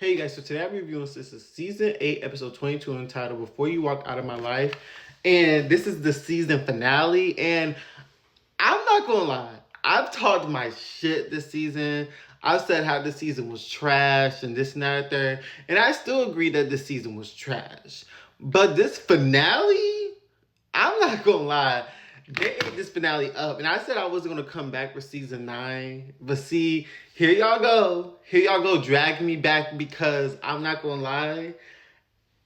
Hey you guys, so today I'm reviewing Sistas Season 8, Episode 22 entitled Before You Walk Out of My Life. And this is the season finale. And I'm not gonna lie, I've talked my shit this season. I've said how this season was trash and this and that there. And I still agree that this season was trash. But this finale, I'm not gonna lie, they ate this finale up. And I said I wasn't gonna come back for season 9. But see, here y'all go. Here y'all go dragging me back because I'm not gonna lie.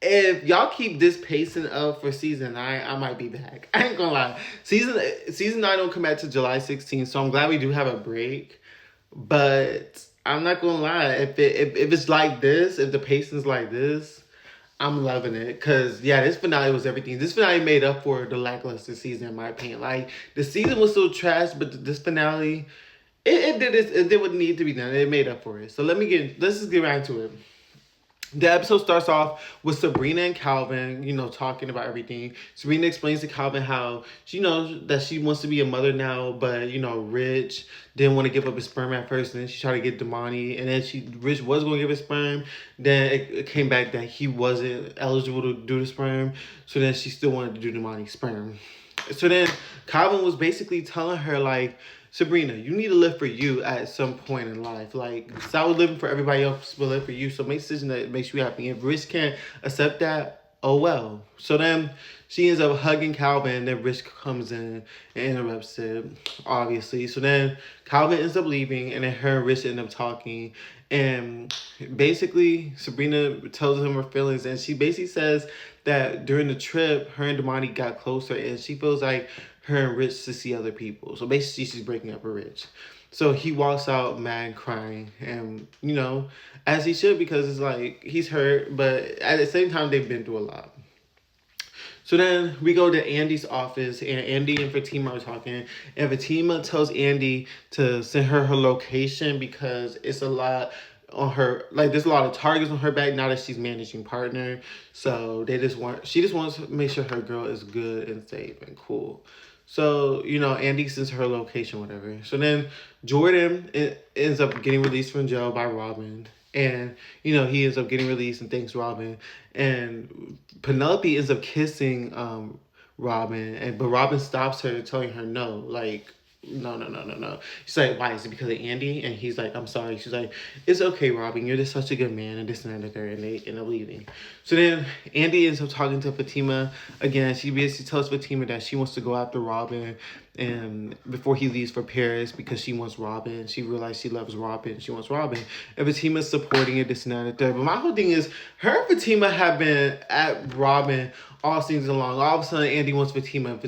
If y'all keep this pacing up for season 9, I might be back. I ain't gonna lie. Season 9 don't come back to July 16th, so I'm glad we do have a break. But I'm not gonna lie. If it's like this, if the pacing's like this, I'm loving it. Cause yeah, this finale was everything. This finale made up for the lackluster season, in my opinion. Like the season was still trash, but this finale, it did what needed to be done. It made up for it. So let's just get right into it. The episode starts off with Sabrina and Calvin, talking about everything. Sabrina explains to Calvin how she knows that she wants to be a mother now, but, Rich didn't want to give up his sperm at first, and then she tried to get Damani, and then Rich was going to give his sperm. Then it came back that he wasn't eligible to do the sperm, so then she still wanted to do Damani's sperm. So then Calvin was basically telling her, like, Sabrina, you need to live for you at some point in life. Like, stop living for everybody else, but live for you. So make a decision that makes you happy. If Rich can't accept that, oh well. So then she ends up hugging Calvin, and then Rich comes in and interrupts it, obviously. So then Calvin ends up leaving, and then her and Rich end up talking. And basically, Sabrina tells him her feelings, and she basically says that during the trip, her and Damani got closer, and she feels like her and Rich to see other people. So basically, she's breaking up with Rich. So he walks out mad crying, and as he should, because it's like he's hurt, but at the same time, they've been through a lot. So then we go to Andy's office, and Andy and Fatima are talking, and Fatima tells Andy to send her location because it's a lot on her, like there's a lot of targets on her back now that she's managing partner. So she just wants to make sure her girl is good and safe and cool. So, Andy sends her location, whatever. So then Jordan ends up getting released from jail by Robin. And, he ends up getting released and thanks Robin. And Penelope ends up kissing Robin. But Robin stops her, telling her no. Like, no. She's like, why? Is it because of Andy? And he's like, I'm sorry. She's like, it's okay, Robin. You're just such a good man. And this and that. And they end up leaving. So then Andy ends up talking to Fatima again. She basically tells Fatima that she wants to go after Robin and before he leaves for Paris because she wants Robin. She realized she loves Robin. She wants Robin. And Fatima's supporting it, this and that and the third. But my whole thing is, her and Fatima have been at Robin all seasons long. All of a sudden, Andy wants Fatima.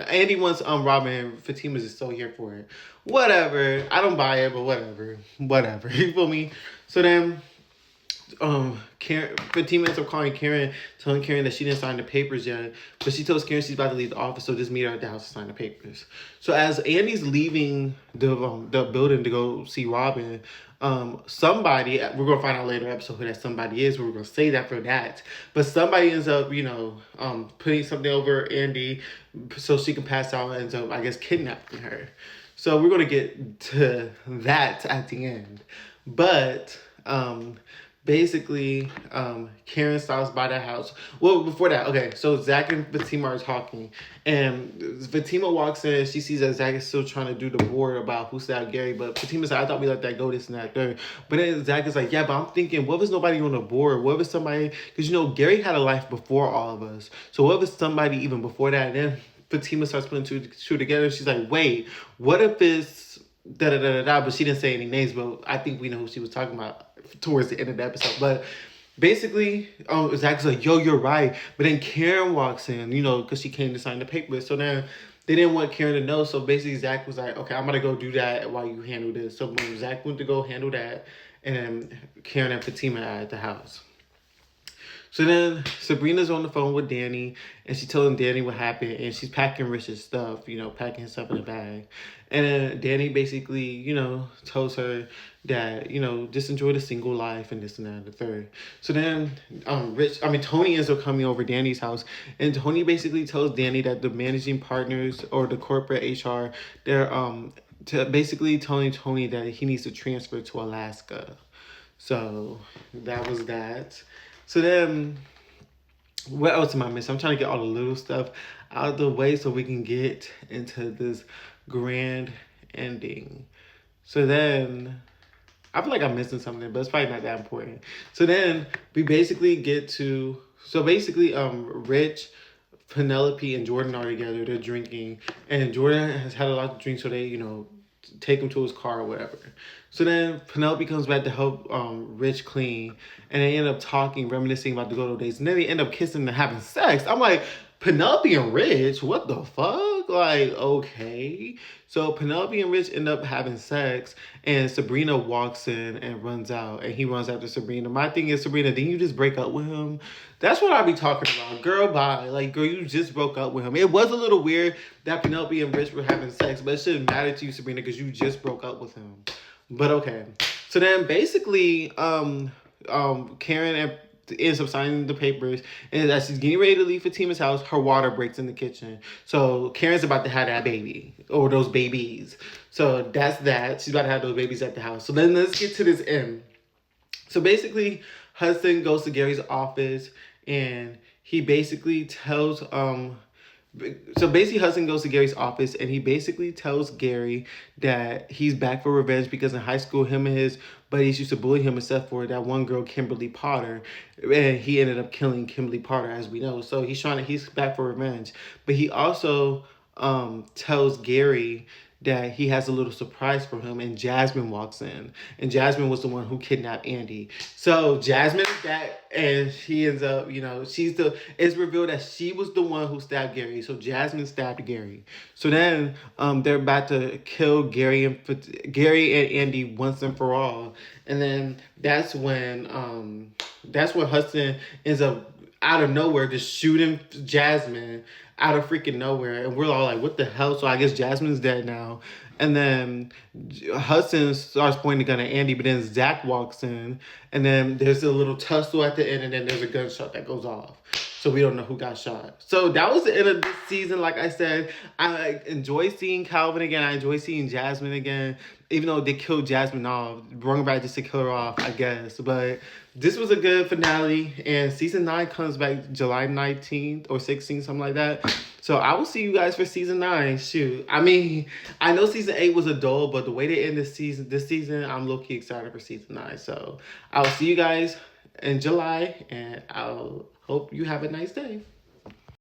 Andy wants Robin, and Fatima's just so here for it. Whatever. I don't buy it, but whatever. Whatever. You feel me? So then Fatima ends up calling Karen, telling Karen that she didn't sign the papers yet, but she tells Karen she's about to leave the office, so just meet her at the house to sign the papers. So as Andy's leaving the building to go see Robin, somebody, we're gonna find out later episode who that somebody is. We're gonna say that for that, but somebody ends up, putting something over Andy so she can pass out, and ends up, I guess, kidnapping her. So we're gonna get to that at the end, but basically, Karen stops by the house. Well, before that, okay, so Zach and Fatima are talking, and Fatima walks in, she sees that Zach is still trying to do the board about who stabbed Gary, but Fatima said, I thought we let that go, this and that, third. But then Zach is like, yeah, but I'm thinking, what if there's nobody on the board? What if somebody, because, Gary had a life before all of us, so what if somebody even before that? And then Fatima starts putting two together, she's like, wait, what if it's da-da-da-da-da, but she didn't say any names, but I think we know who she was talking about towards the end of the episode. But basically, Zach's like, yo, you're right. But then Karen walks in, because she came to sign the papers. So then they didn't want Karen to know. So basically, Zach was like, okay, I'm going to go do that while you handle this. So when Zach went to go handle that, and then Karen and Fatima are at the house. So then Sabrina's on the phone with Danny, and she telling Danny what happened, and she's packing Rich's stuff, packing his stuff in a bag. And then Danny basically, tells her that, just enjoy the single life and this and that and the third. So then Tony ends up coming over Danny's house, and Tony basically tells Danny that the managing partners or the corporate HR, they're basically telling Tony that he needs to transfer to Alaska. So that was that. So then, what else am I missing? I'm trying to get all the little stuff out of the way so we can get into this grand ending. So then, I feel like I'm missing something, but it's probably not that important. So then we basically get to Rich, Penelope, and Jordan are together. They're drinking, and Jordan has had a lot to drink, so they take him to his car or whatever. So then Penelope comes back to help Rich clean, and they end up talking, reminiscing about the good old days, and then they end up kissing and having sex. I'm like, Penelope and Rich, what the fuck? Like, okay. So Penelope and Rich end up having sex, and Sabrina walks in and runs out, and he runs after Sabrina. My thing is, Sabrina, didn't you just break up with him? That's what I be talking about. Girl, bye. Like, girl, you just broke up with him. It was a little weird that Penelope and Rich were having sex, but it shouldn't matter to you, Sabrina, because you just broke up with him. But okay. So then basically, Karen ends up signing the papers, and as she's getting ready to leave Fatima's house, her water breaks in the kitchen. So Karen's about to have that baby, or those babies. So that's that. She's about to have those babies at the house. So then let's get to this end. So basically, Hudson goes to Gary's office, and he basically tells Hudson goes to Gary's office, and he basically tells Gary that he's back for revenge because in high school, him and his buddies used to bully him except for that one girl, Kimberly Potter, and he ended up killing Kimberly Potter, as we know. So he's back for revenge, but he also tells Gary that he has a little surprise for him, and Jasmine walks in, and Jasmine was the one who kidnapped Andy. So Jasmine is back, and she ends up, it's revealed that she was the one who stabbed Gary. So Jasmine stabbed Gary. So then they're about to kill Gary and Andy once and for all, and then that's when Hudson ends up out of nowhere just shooting Jasmine out of freaking nowhere, and we're all like, what the hell? So I guess Jasmine's dead now. And then Hudson starts pointing the gun at Andy, but then Zach walks in, and then there's a little tussle at the end, and then there's a gunshot that goes off. So we don't know who got shot. So that was the end of this season. Like I said, I enjoy seeing Calvin again. I enjoy seeing Jasmine again. Even though they killed Jasmine off. Brought her back just to kill her off, I guess. But this was a good finale. And season 9 comes back July 19th or 16th, something like that. So I will see you guys for season 9. Shoot. I mean, I know season 8 was a dull, but the way they end this season, I'm low-key excited for season 9. So I will see you guys in July, and I'll hope you have a nice day.